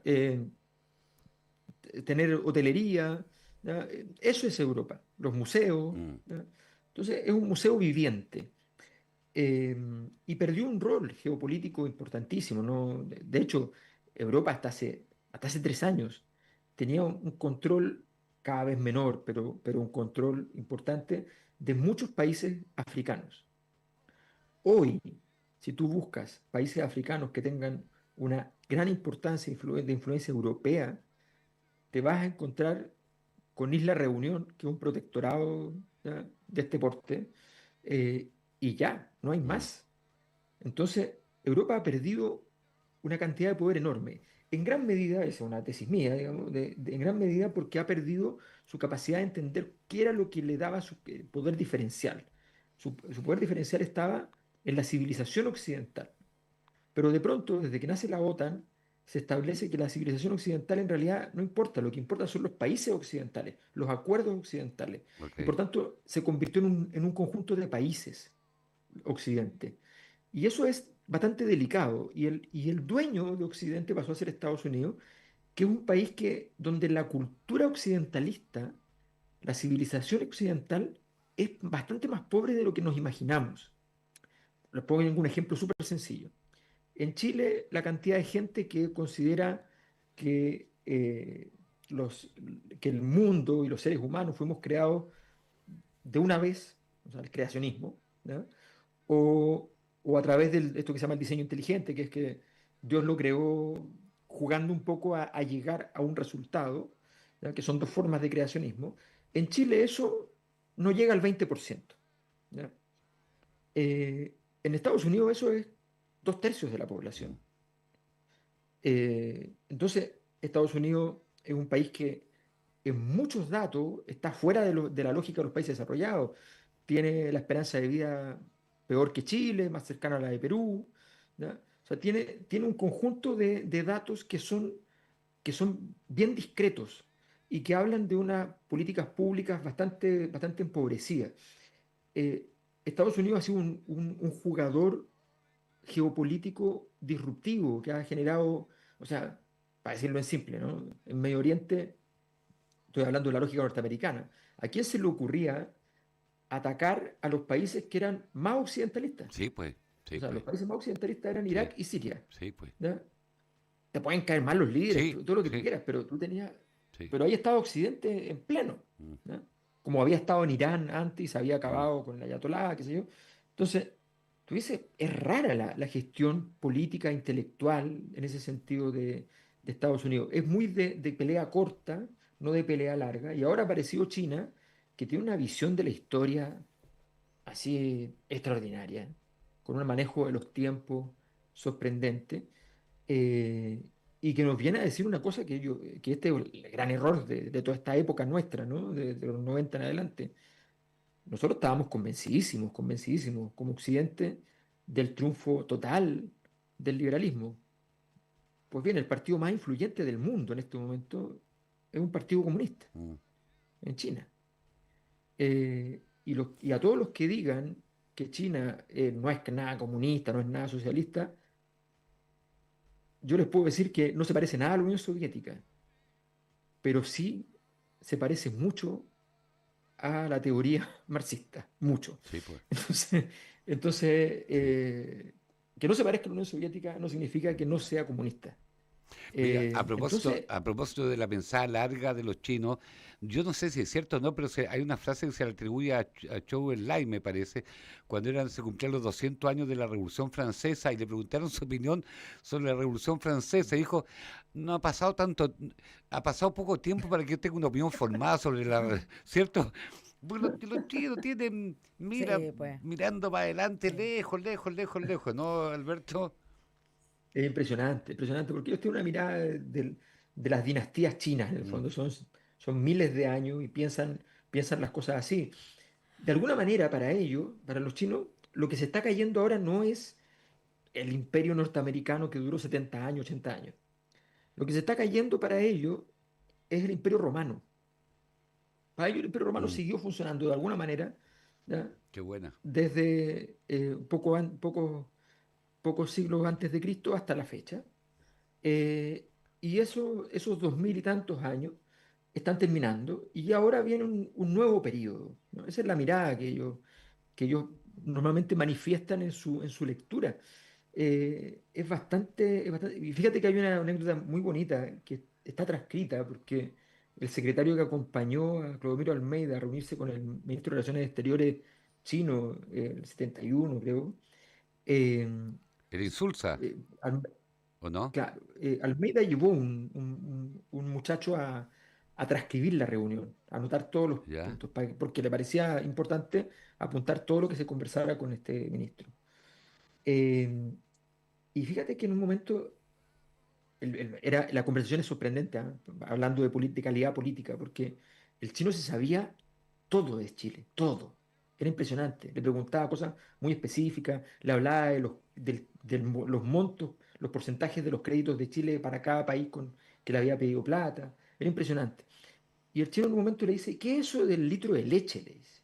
Tener hotelería, ¿ya? Eso es Europa, los museos, Mm. ¿ya? Entonces es un museo viviente eh, y perdió un rol geopolítico importantísimo, ¿no? De hecho, Europa hasta hace 3 años tenía un control cada vez menor, pero un control importante de muchos países africanos. Hoy, si tú buscas países africanos que tengan una gran importancia de influencia europea, te vas a encontrar con Isla Reunión, que es un protectorado ¿ya? de este porte, y ya, no hay Mm. más. Entonces, Europa ha perdido una cantidad de poder enorme. En gran medida, esa es una tesis mía, digamos, en gran medida porque ha perdido su capacidad de entender qué era lo que le daba su poder diferencial. Su poder diferencial estaba en la civilización occidental. Pero de pronto, desde que nace la OTAN, se establece que la civilización occidental en realidad no importa, lo que importa son los países occidentales, los acuerdos occidentales. Y por Ok. tanto se convirtió en un conjunto de países occidente. Y eso es bastante delicado. Y el dueño de Occidente pasó a ser Estados Unidos, que es un país donde la cultura occidentalista, la civilización occidental, es bastante más pobre de lo que nos imaginamos. Les pongo un ejemplo súper sencillo. En Chile, la cantidad de gente que considera que, los, que el mundo y los seres humanos fuimos creados de una vez, o sea, el creacionismo, ¿ya? O, o a través de esto que se llama el diseño inteligente, que es que Dios lo creó jugando un poco a llegar a un resultado, ¿ya? Que son dos formas de creacionismo. En Chile eso no llega al 20%. ¿Ya? En Estados Unidos eso es 2/3 de la mm, población. Entonces, Estados Unidos es un país que en muchos datos está fuera de la lógica de los países desarrollados. Tiene la esperanza de vida peor que Chile, más cercana a la de Perú. ¿Ya? O sea, tiene un conjunto de datos que son bien discretos y que hablan de unas políticas públicas bastante empobrecidas. Eh, Estados Unidos ha sido un jugador geopolítico disruptivo que ha generado, o sea, para decirlo en simple, ¿no? En Medio Oriente, estoy hablando de la lógica norteamericana, ¿a quién se le ocurría atacar a los países que eran más occidentalistas? sí, pues, sí, O sea, los pues, países más occidentalistas eran sí, Irak y Siria. sí, pues, ¿Ya? Te pueden caer mal los líderes, sí, todo lo que tú sí, quieras, pero tú tenías, sí, pero ahí estaba Occidente en pleno, mm, ¿ya? Como había estado en Irán antes y se había mm, acabado con la Ayatolá, qué sé yo. Entonces, tú dices, es rara la gestión política, intelectual, en ese sentido de Estados Unidos. Es muy de pelea corta, no de pelea larga. Y ahora ha aparecido China, que tiene una visión de la historia así extraordinaria, con un manejo de los tiempos sorprendente, eh, y que nos viene a decir una cosa que este es el gran error de toda esta época nuestra, ¿no? De los 90 en adelante. Nosotros estábamos convencidísimos, convencidísimos, como Occidente, del triunfo total del liberalismo. Pues bien, el partido más influyente del mundo en este momento es un partido comunista mm. en China. Y a todos los que digan que China no es nada comunista, no es nada socialista, yo les puedo decir que no se parece nada a la Unión Soviética, pero sí se parece mucho a la teoría marxista, mucho. Sí, pues, Entonces, entonces, sí. que no se parezca a la Unión Soviética no significa que no sea comunista. Mira, Entonces, a propósito de la pensada larga de los chinos, yo no sé si es cierto o no, pero hay una frase que se le atribuye a Zhou Enlai, me parece, cuando se cumplían los 200 años de la Revolución Francesa y le preguntaron su opinión sobre la Revolución Francesa. Y dijo, no ha pasado tanto, ha pasado poco tiempo para que yo tenga una opinión formada sobre la, ¿cierto? Porque los chinos tienen, mira, Sí, pues. mirando para adelante, Sí. lejos, lejos, lejos, lejos, ¿no, Alberto? es impresionante, impresionante, porque ellos tienen una mirada de las dinastías chinas, en el Mm, fondo, son miles de años y piensan las cosas así. De alguna manera, para ellos, para los chinos, lo que se está cayendo ahora no es el imperio norteamericano que duró 70 años, 80 años. Lo que se está cayendo para ellos es el imperio romano. Para ellos el imperio romano mm, siguió funcionando de alguna manera, ¿ya? qué buena. Desde pocos siglos antes de Cristo hasta la fecha. Eh, y esos 2000 y tantos años están terminando y ahora viene un nuevo periodo, ¿no? Esa es la mirada que ellos normalmente manifiestan en su lectura. Y fíjate que hay una anécdota muy bonita que está transcrita porque el secretario que acompañó a Clodomiro Almeida a reunirse con el ministro de Relaciones Exteriores chino, el 71 creo, eh, ¿El insulsa eh, Al- o no? claro, Almeida llevó un muchacho a transcribir la reunión, a anotar todos los ¿Ya? puntos, porque le parecía importante apuntar todo lo que se conversara con este ministro. Eh, y fíjate que en un momento la conversación es sorprendente, ¿ah? Hablando de calidad política, porque el chino se sabía todo de Chile, todo. Era impresionante. Le preguntaba cosas muy específicas, le hablaba los montos, los porcentajes de los créditos de Chile para cada país que le había pedido plata. Era impresionante. Y el chino en un momento le dice, ¿qué es eso del litro de leche? Le dice.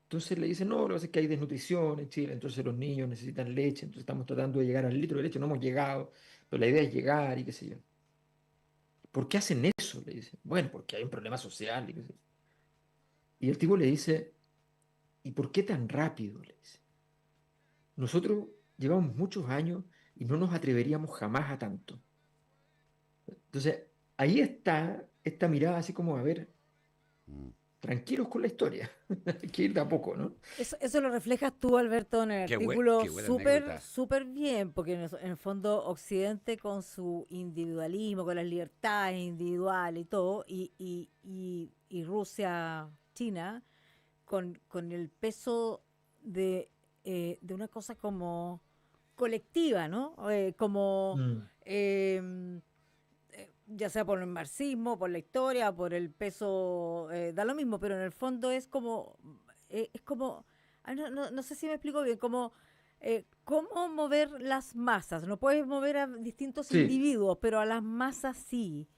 Entonces le dice, no, lo que pasa es que hay desnutrición en Chile, entonces los niños necesitan leche, entonces estamos tratando de llegar al litro de leche, no hemos llegado, pero la idea es llegar y qué sé yo. ¿Por qué hacen eso? Le dice. Bueno, porque hay un problema social. Y qué sé yo. Y el tipo le dice, ¿y por qué tan rápido? Le dice. Nosotros llevamos muchos años y no nos atreveríamos jamás a tanto. Entonces, ahí está esta mirada así como, a ver, Mm. tranquilos con la historia. Hay que ir de a poco, ¿no? Eso lo reflejas tú, Alberto, en el artículo Qué buena súper, anécdota. súper bien, porque en el fondo Occidente con su individualismo, con las libertades individuales y todo, y Rusia, China, con el peso de una cosa como colectiva, ¿no? Como Mm, eh, ya sea por el marxismo, por la historia, por el peso, da lo mismo, pero en el fondo es como, no sé si me explico bien, como cómo mover las masas. No puedes mover a distintos sí, individuos, pero a las masas sí.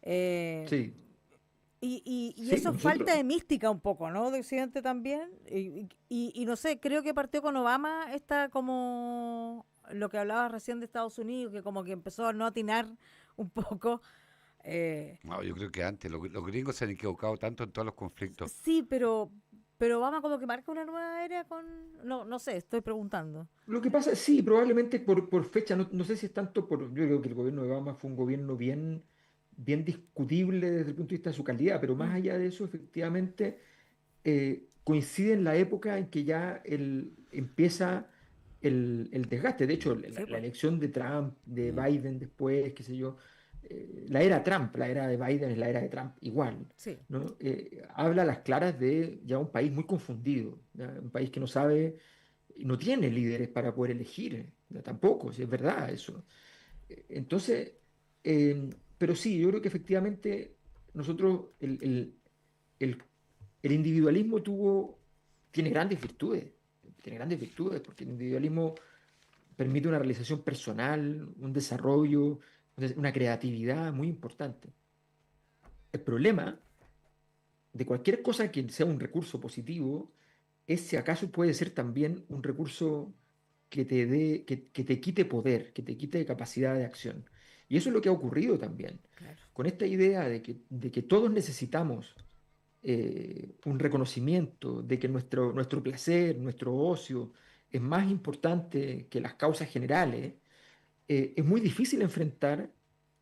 Eh, sí, y sí, eso nosotros, falta de mística un poco, ¿no? De Occidente también. Y no sé, creo que partió con Obama esta como lo que hablabas recién de Estados Unidos, que como que empezó a no atinar un poco. Eh, No, yo creo que antes los gringos se han equivocado tanto en todos los conflictos. sí, pero Obama como que marca una nueva era con... No, no sé, estoy preguntando. lo que pasa, sí, probablemente por fecha, no sé si es tanto por, yo creo que el gobierno de Obama fue un gobierno bien discutible desde el punto de vista de su calidad, pero más Mm, allá de eso, efectivamente, coincide en la época en que ya empieza el desgaste. De hecho, sí, la pues. elección de Trump, de Mm. Biden después, qué sé yo, la era Trump, la era de Biden es la era de Trump igual, Sí. ¿no? Habla a las claras de ya un país muy confundido, ¿ya? Un país que no sabe, no tiene líderes para poder elegir, ¿ya? Tampoco, si es verdad eso. Entonces, pero sí, yo creo que efectivamente nosotros, el el individualismo tiene grandes virtudes, porque el individualismo permite una realización personal, un desarrollo, una creatividad muy importante. El problema de cualquier cosa que sea un recurso positivo es si acaso puede ser también un recurso que te quite poder, que te quite capacidad de acción. Y eso es lo que ha ocurrido también. Claro. Con esta idea de que todos necesitamos un reconocimiento de que nuestro placer, nuestro ocio es más importante que las causas generales, es muy difícil enfrentar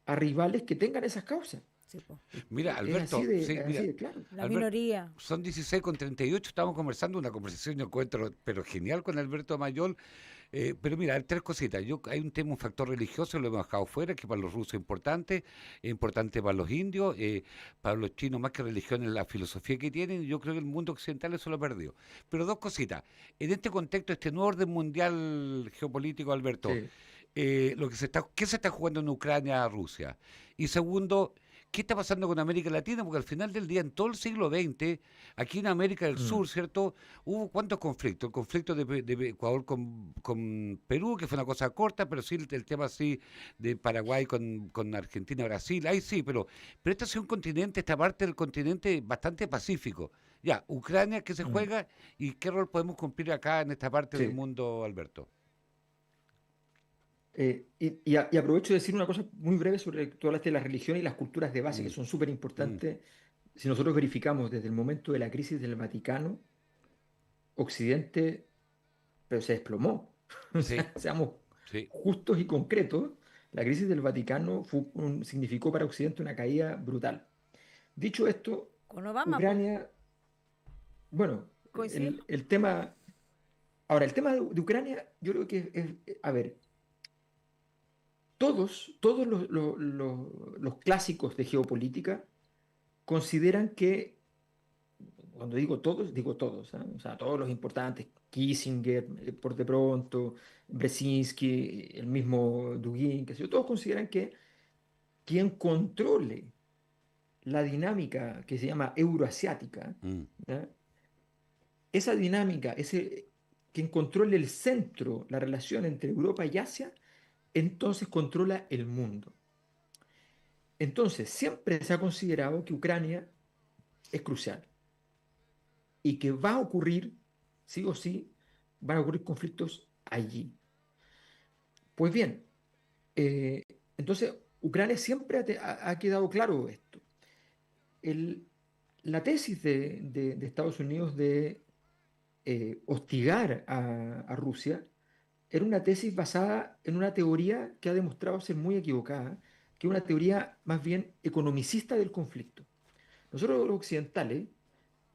a rivales que tengan esas causas. Sí, pues. Mira, Es así Alberto, de, sí, es así mira, de claro. La Alberto, minoría. son 16:38, estamos conversando, una conversación yo encuentro, pero genial con Alberto Mayol. Pero mira, hay tres cositas. Hay un tema, un factor religioso, lo hemos dejado fuera, que para los rusos es importante para los indios, para los chinos más que religión es la filosofía que tienen, y yo creo que el mundo occidental eso lo ha perdido. Pero dos cositas. En este contexto, este nuevo orden mundial geopolítico, Alberto, Sí. ¿qué se está jugando en Ucrania, Rusia? Y segundo, ¿qué está pasando con América Latina? Porque al final del día, en todo el siglo XX, aquí en América del Mm, Sur, ¿cierto? Hubo cuántos conflictos. El conflicto de Ecuador con Perú, que fue una cosa corta, pero sí el tema así de Paraguay con Argentina, Brasil, ahí sí, pero este es un continente, esta parte del continente bastante pacífico. Ya, Ucrania, ¿qué se mm, juega? ¿Y qué rol podemos cumplir acá en esta parte del sí. mundo, Alberto? Y aprovecho de decir una cosa muy breve sobre todas las religiones y las culturas de base, que Mm, son súper mm, importantes. Si nosotros verificamos desde el momento de la crisis del Vaticano, Occidente pero se desplomó. O sí, sea, seamos sí. justos y concretos, la crisis del Vaticano significó para Occidente una caída brutal. Dicho esto, Con Obama, pues. Ucrania, bueno, Coincidió. el tema, ahora, el tema de Ucrania, yo creo que a ver, todos los clásicos de geopolítica consideran que, cuando digo todos, ¿ah? O sea, todos los importantes, Kissinger, por de pronto, Brzezinski, el mismo Dugin, qué sé yo, todos consideran que quien controle la dinámica que se llama euroasiática, Mm, ¿ya? Esa dinámica, quien controle el centro, la relación entre Europa y Asia, entonces controla el mundo. Entonces, siempre se ha considerado que Ucrania es crucial y que va a ocurrir, sí o sí, van a ocurrir conflictos allí. Pues bien, eh, entonces Ucrania siempre ha quedado claro esto. El- la tesis de Estados Unidos de hostigar a Rusia era una tesis basada en una teoría que ha demostrado ser muy equivocada, que es una teoría más bien economicista del conflicto. Nosotros los occidentales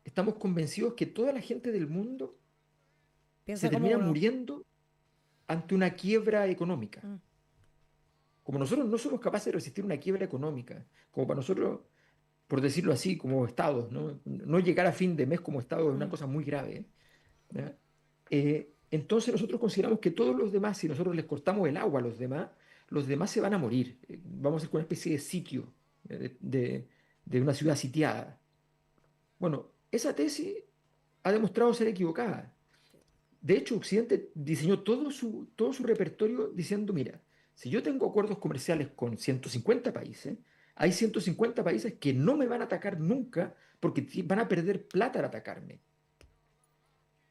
estamos convencidos que toda la gente del mundo se Piensa como termina uno. muriendo ante una quiebra económica. Mm, Como nosotros no somos capaces de resistir una quiebra económica, como para nosotros, por decirlo así, como estados, ¿no? No llegar a fin de mes como estado es una mm. cosa muy grave, ¿ya? Entonces nosotros consideramos que todos los demás, si nosotros les cortamos el agua a los demás se van a morir. Vamos a ser como una especie de sitio, de una ciudad sitiada. Bueno, esa tesis ha demostrado ser equivocada. De hecho, Occidente diseñó todo su repertorio diciendo, mira, si yo tengo acuerdos comerciales con 150 países, hay 150 países que no me van a atacar nunca porque van a perder plata al atacarme.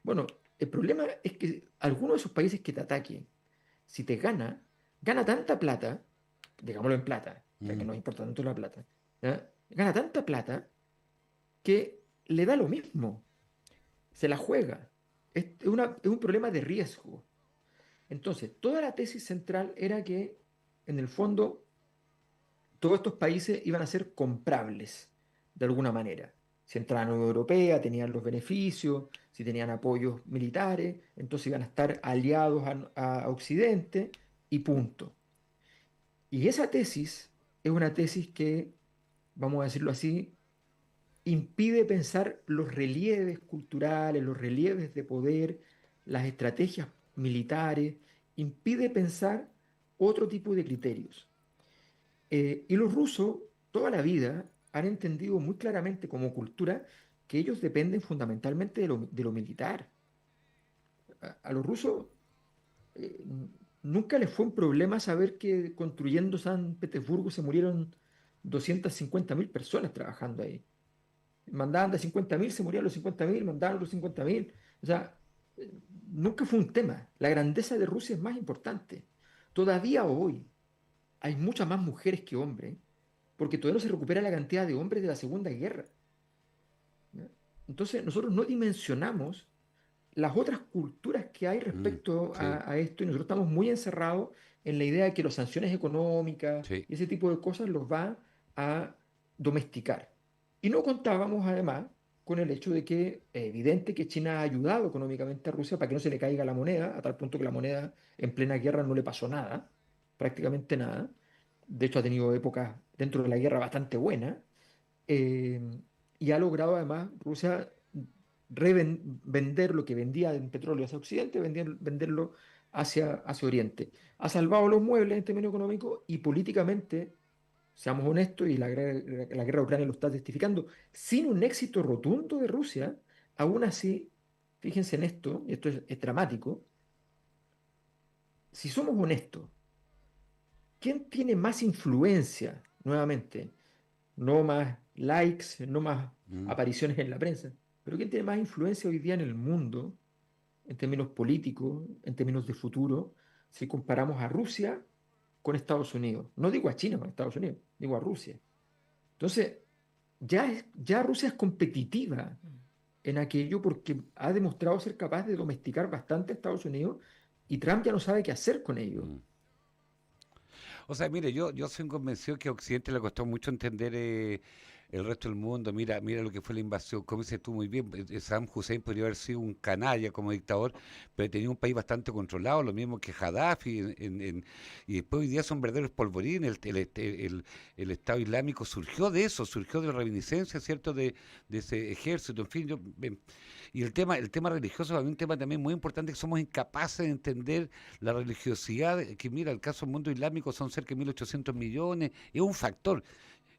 Bueno, el problema es que alguno de esos países que te ataque, si te gana tanta plata, digámoslo en plata, ya que Mm, no importa tanto la plata, ¿ya? Gana tanta plata que le da lo mismo, se la juega. Es un problema de riesgo. Entonces, toda la tesis central era que, en el fondo, todos estos países iban a ser comprables de alguna manera. Si entraban a la Unión Europea, tenían los beneficios, si tenían apoyos militares, entonces iban a estar aliados a Occidente y punto. Y esa tesis es una tesis que, vamos a decirlo así, impide pensar los relieves culturales, los relieves de poder, las estrategias militares, impide pensar otro tipo de criterios. Y los rusos, toda la vida, han entendido muy claramente como cultura que ellos dependen fundamentalmente de lo militar. A los rusos eh, nunca les fue un problema saber que construyendo San Petersburgo se murieron 250.000 personas trabajando ahí. Mandaban de 50.000, se morían los 50.000, mandaban los 50.000. O sea, nunca fue un tema. La grandeza de Rusia es más importante. Todavía hoy hay muchas más mujeres que hombres, porque todavía no se recupera la cantidad de hombres de la Segunda Guerra. ¿Ya? Entonces, nosotros no dimensionamos las otras culturas que hay mm, respecto sí, a esto y nosotros estamos muy encerrados en la idea de que las sanciones económicas sí. y ese tipo de cosas los va a domesticar. Y no contábamos además con el hecho de que es evidente que China ha ayudado económicamente a Rusia para que no se le caiga la moneda, a tal punto que la moneda en plena guerra no le pasó nada, prácticamente nada. De hecho, ha tenido épocas dentro de la guerra bastante buenas. eh, y ha logrado además Rusia vender lo que vendía en petróleo hacia Occidente, venderlo hacia Oriente. Ha salvado los muebles en términos económicos y políticamente, seamos honestos, y la guerra de Ucrania lo está testificando, sin un éxito rotundo de Rusia, aún así, fíjense en esto, y esto es dramático, si somos honestos, ¿quién tiene más influencia, nuevamente? No más likes, no más Mm. apariciones en la prensa, pero ¿quién tiene más influencia hoy día en el mundo, en términos políticos, en términos de futuro, si comparamos a Rusia con Estados Unidos? No digo a China con Estados Unidos, digo a Rusia. Entonces, ya Rusia es competitiva en aquello porque ha demostrado ser capaz de domesticar bastante a Estados Unidos y Trump ya no sabe qué hacer con ello. Mm. O sea, mire, yo soy convencido que a Occidente le costó mucho entender el resto del mundo. Mira lo que fue la invasión. Como dices tú muy bien, Saddam Hussein podría haber sido un canalla como dictador, pero tenía un país bastante controlado, lo mismo que Gaddafi. Y después hoy día son verdaderos polvorines. El Estado Islámico surgió de eso, surgió de la reminiscencia, ¿cierto? De ese ejército, en fin. Y el tema religioso es un tema también muy importante, que somos incapaces de entender la religiosidad, que mira, el caso del mundo islámico son cerca de 1.800 millones, es un factor.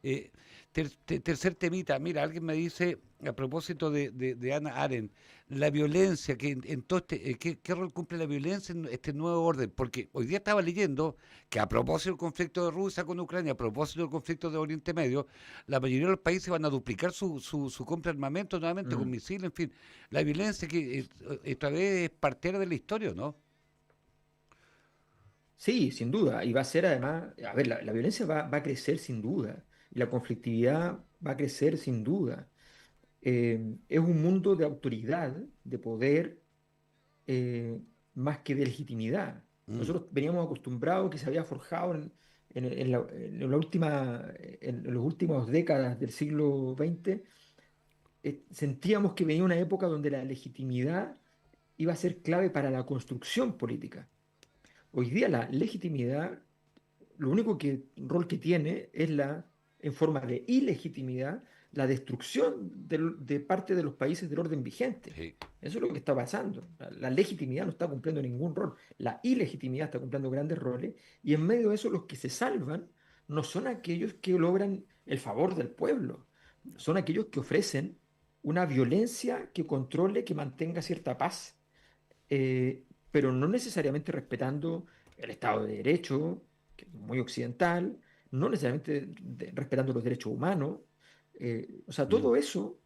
Eh, tercer temita, mira, alguien me dice, a propósito de Hannah Arendt, la violencia, que en todo ¿qué rol cumple la violencia en este nuevo orden? Porque hoy día estaba leyendo que a propósito del conflicto de Rusia con Ucrania, a propósito del conflicto de Oriente Medio, la mayoría de los países van a duplicar su compra de armamento nuevamente con Mm. misiles, en fin. La violencia que esta vez es partera de la historia, ¿no? Sí, sin duda. Y va a ser además, a ver, la violencia va a crecer sin duda. Y la conflictividad va a crecer sin duda. Es un mundo de autoridad, de poder, eh, más que de legitimidad. Mm, Nosotros veníamos acostumbrados que se había forjado en la última, en los últimos décadas del siglo XX sentíamos que venía una época donde la legitimidad iba a ser clave para la construcción política. Hoy día la legitimidad, lo único rol que tiene es en forma de ilegitimidad, la destrucción de parte de los países del orden vigente. Sí. Eso es lo que está pasando. La legitimidad no está cumpliendo ningún rol. La ilegitimidad está cumpliendo grandes roles y en medio de eso los que se salvan no son aquellos que logran el favor del pueblo, son aquellos que ofrecen una violencia que controle, que mantenga cierta paz, pero no necesariamente respetando el Estado de Derecho, que es muy occidental, no necesariamente respetando los derechos humanos. O sea, Mm, todo eso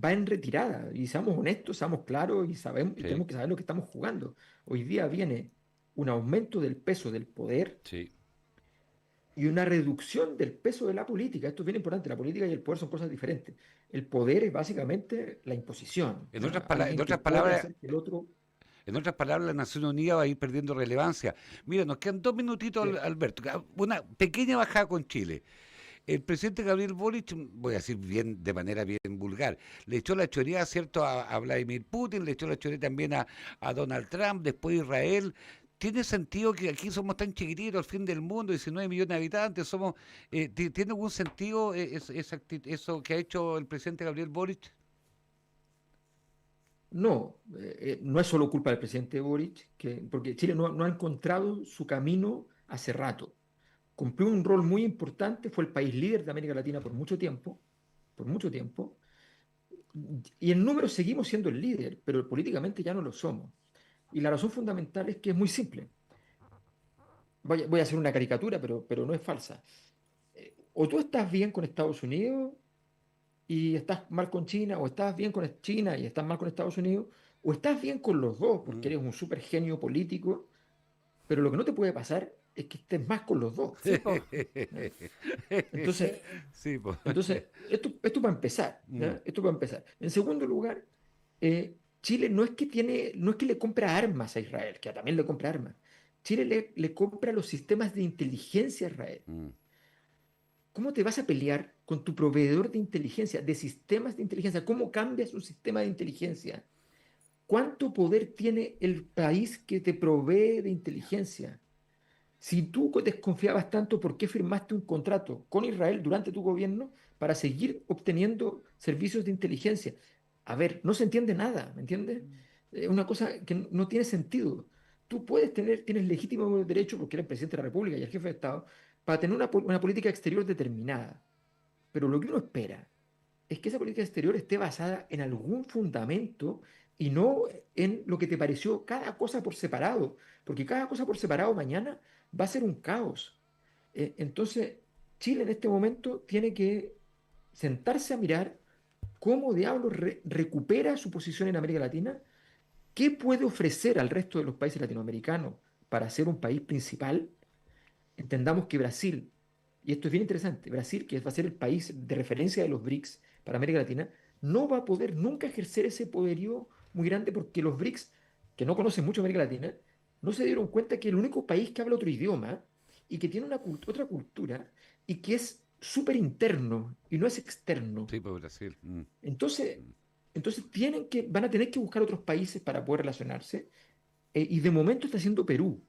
va en retirada. Y seamos honestos, seamos claros y sabemos, y sí, tenemos que saber lo que estamos jugando. Hoy día viene un aumento del peso del poder sí. y una reducción del peso de la política. Esto es bien importante. La política y el poder son cosas diferentes. El poder es básicamente la imposición. En Alguien que otras puede palabras, hacer que el otro... la Nación Unida va a ir perdiendo relevancia. Mira, nos quedan 2 minutitos, Sí. Alberto. Una pequeña bajada con Chile. El presidente Gabriel Boric, voy a decir bien de manera bien vulgar, le echó la choría, ¿cierto?, a Vladimir Putin, le echó la choría también a Donald Trump, después Israel. ¿Tiene sentido que aquí somos tan chiquititos, el fin del mundo, 19 millones de habitantes, ¿tiene algún sentido eso que ha hecho el presidente Gabriel Boric? No, no es solo culpa del presidente Boric, porque Chile no ha encontrado su camino hace rato. Cumplió un rol muy importante, fue el país líder de América Latina por mucho tiempo, y en números seguimos siendo el líder, pero políticamente ya no lo somos. Y la razón fundamental es que es muy simple. Voy a hacer una caricatura, pero no es falsa. O tú estás bien con Estados Unidos y estás mal con China, o estás bien con China y estás mal con Estados Unidos, o estás bien con los dos porque Mm. eres un super genio político, pero lo que no te puede pasar es que estés más con los dos. Sí, po. ¿Ya? Entonces, Sí, pues. esto para empezar, Mm, ¿ya? Esto para empezar. En segundo lugar, Chile no es que le compra armas a Israel, que también le compra armas. Chile le compra los sistemas de inteligencia a Israel. mm, ¿Cómo te vas a pelear con tu proveedor de inteligencia, de sistemas de inteligencia? ¿Cómo cambias un sistema de inteligencia? ¿Cuánto poder tiene el país que te provee de inteligencia? Si tú desconfiabas tanto, ¿por qué firmaste un contrato con Israel durante tu gobierno para seguir obteniendo servicios de inteligencia? A ver, no se entiende nada, ¿me entiendes? Es una cosa que no tiene sentido. Tú tienes legítimo derecho, porque eres presidente de la República y el jefe de Estado, para tener una política exterior determinada. Pero lo que uno espera es que esa política exterior esté basada en algún fundamento y no en lo que te pareció cada cosa por separado, porque cada cosa por separado mañana va a ser un caos. Entonces, Chile en este momento tiene que sentarse a mirar cómo diablos recupera su posición en América Latina, qué puede ofrecer al resto de los países latinoamericanos para ser un país principal. Entendamos que Brasil, y esto es bien interesante, Brasil, que va a ser el país de referencia de los BRICS para América Latina, no va a poder nunca ejercer ese poderío muy grande porque los BRICS, que no conocen mucho América Latina, no se dieron cuenta que el único país que habla otro idioma y que tiene otra cultura y que es súper interno y no es externo. sí, pues Brasil. Mm, Entonces, mm. van a tener que buscar otros países para poder relacionarse, y de momento está haciendo Perú.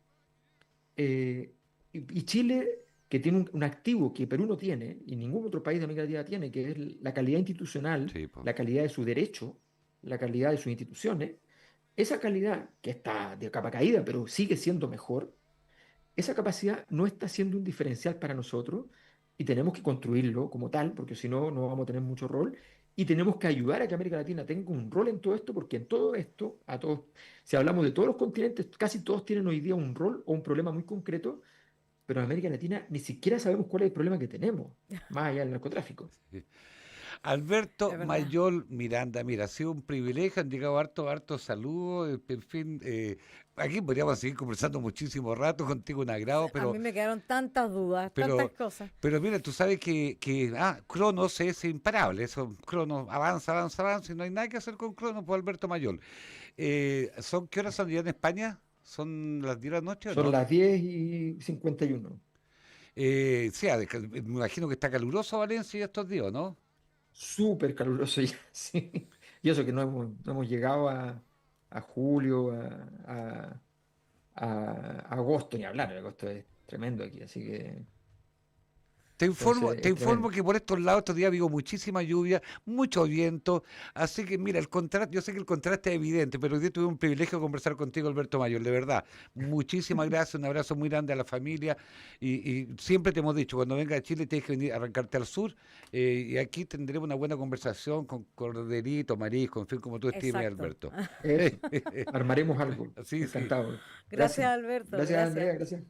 Y Chile, que tiene un activo que Perú no tiene y ningún otro país de América Latina tiene, que es la calidad institucional, Sí, pues. la calidad de su derecho, la calidad de sus instituciones, esa calidad que está de capa caída, pero sigue siendo mejor, esa capacidad no está siendo un diferencial para nosotros y tenemos que construirlo como tal, porque si no, no vamos a tener mucho rol. Y tenemos que ayudar a que América Latina tenga un rol en todo esto, porque en todo esto, si hablamos de todos los continentes, casi todos tienen hoy día un rol o un problema muy concreto, pero en América Latina ni siquiera sabemos cuál es el problema que tenemos, más allá del narcotráfico. Alberto Es verdad. Mayol Miranda, mira, ha sido un privilegio, han llegado harto saludos, en fin, aquí podríamos seguir conversando muchísimo rato, contigo un agrado, A mí me quedaron tantas dudas, tantas pero, cosas. pero mira, tú sabes que Cronos es imparable, eso, Cronos avanza, y no hay nada que hacer con Cronos por Alberto Mayol. ¿Qué horas son ya en España? ¿Son las 10 de la noche o Son no? las 10:51. Sí, me imagino que está caluroso Valencia estos días, ¿no? súper caluroso ya, sí. Y eso que no hemos llegado a julio, a agosto, ni hablar, agosto es tremendo aquí, así que entonces Te es informo tremendo. que por estos lados estos días vivo muchísima lluvia, mucho viento, así que mira, el contraste, yo sé que el contraste es evidente, pero hoy día tuve un privilegio de conversar contigo, Alberto Mayor, de verdad. Muchísimas gracias, un abrazo muy grande a la familia y siempre te hemos dicho, cuando venga a Chile tienes que venir a arrancarte al sur y aquí tendremos una buena conversación con corderito, marisco, en fin, como tú estimes, Exacto. Alberto. Eso, armaremos algo. Sí, sí. Encantado. Gracias, Gracias. Alberto, Gracias, gracias. Andrea, gracias.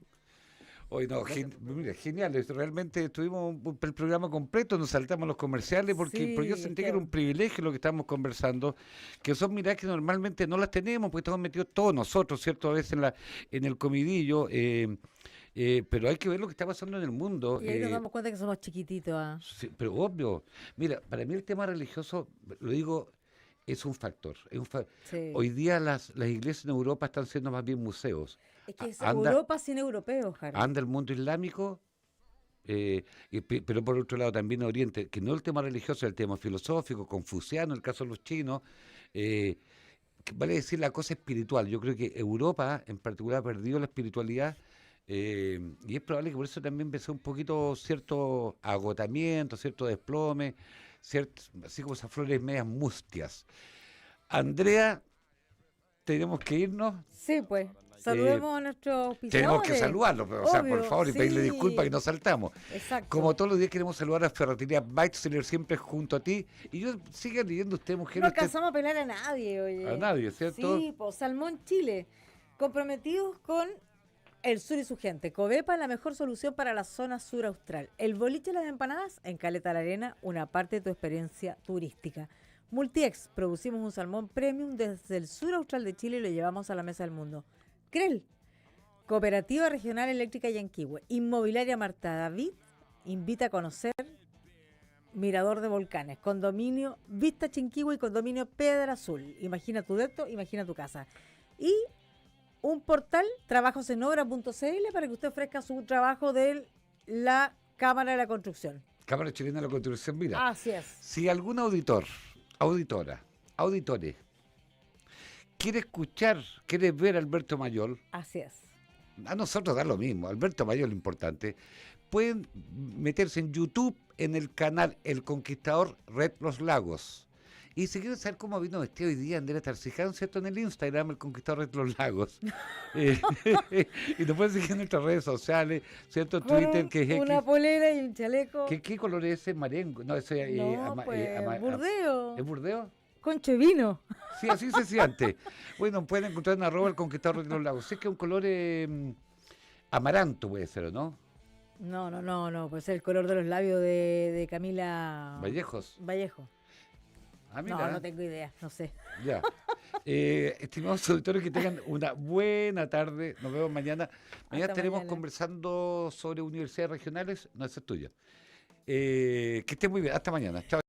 Hoy no, Gracias. mira, genial, realmente tuvimos el programa completo, nos saltamos los comerciales porque yo Sí, es sentí que que era un privilegio lo que estábamos conversando, que son miradas que normalmente no las tenemos, porque estamos metidos todos nosotros, ¿cierto? A veces en el comidillo, pero hay que ver lo que está pasando en el mundo. y ahí nos damos cuenta que somos chiquititos. Ah. Sí, pero obvio, mira, para mí el tema religioso, lo digo, es un factor. Sí. Hoy día las iglesias en Europa están siendo más bien museos. Es que es Anda, Europa sin europeos, Harold. anda el mundo islámico. Pero por otro lado también Oriente, que no el tema religioso, el tema filosófico, confuciano, el caso de los chinos, eh, que vale decir la cosa espiritual. Yo creo que Europa en particular ha perdido la espiritualidad y es probable que por eso también empezó un poquito cierto agotamiento, cierto desplome, así como esas flores medias mustias. Andrea, tenemos que irnos. Sí, pues. eh, Saludemos a nuestros Tenemos que auspiciadores. saludarlo, pero, o sea, por Obvio, favor, y pedirle disculpas que sí. nos saltamos. Exacto. Como todos los días queremos saludar a Ferretería Weitzeler siempre junto a ti. Y yo siga leyendo usted, mujer, No usted alcanzamos a pelar a nadie, a oye. nadie, ¿cierto? Sí, pues Salmón Chile. Comprometidos con el sur y su gente. Covepa, la mejor solución para la zona sur austral. El boliche y las empanadas en Caleta la Arena, una parte de tu experiencia turística. Multiex, producimos un salmón premium desde el sur austral de Chile y lo llevamos a la mesa del mundo. Crel, Cooperativa Regional Eléctrica Yanquihue. Inmobiliaria Marta David invita a conocer Mirador de Volcanes, Condominio Vista Chinquihue y Condominio Piedra Azul. Imagina tu depto, imagina tu casa. Y un portal, trabajosenobra.cl, para que usted ofrezca su trabajo de la Cámara de la Construcción. Cámara Chilena de la Constitución. Mira, Así es. si algún auditor, auditora, auditores, quiere escuchar, quiere ver a Alberto Mayol, Así es. a nosotros da lo mismo, Alberto Mayol es lo importante, pueden meterse en YouTube en el canal El Conquistador Red Los Lagos. Y si quieren saber cómo vino vestido hoy día Andrea Tarciján, ¿cierto? En el Instagram, El Conquistador Red Los Lagos. Eh, y nos pueden seguir en nuestras redes sociales, ¿cierto? Con Twitter, que es X. una polera y un chaleco. ¿Qué color es ese? Marengo. No, ese No, pues, burdeo. ¿es burdeo? Concho de vino. Sí, así se siente. Bueno, pueden encontrar en @ El Conquistador Red Los Lagos. Sé que es un color amaranto, puede ser, ¿o no? No, pues el color de los labios de Camila Vallejos. Vallejo. Ah, mira. No tengo idea, no sé. Ya. Estimados auditores, que tengan una buena tarde. Nos vemos mañana. Mañana Hasta estaremos mañana. conversando sobre universidades regionales. No, esa es tuya. Que estén muy bien. Hasta mañana. Chao.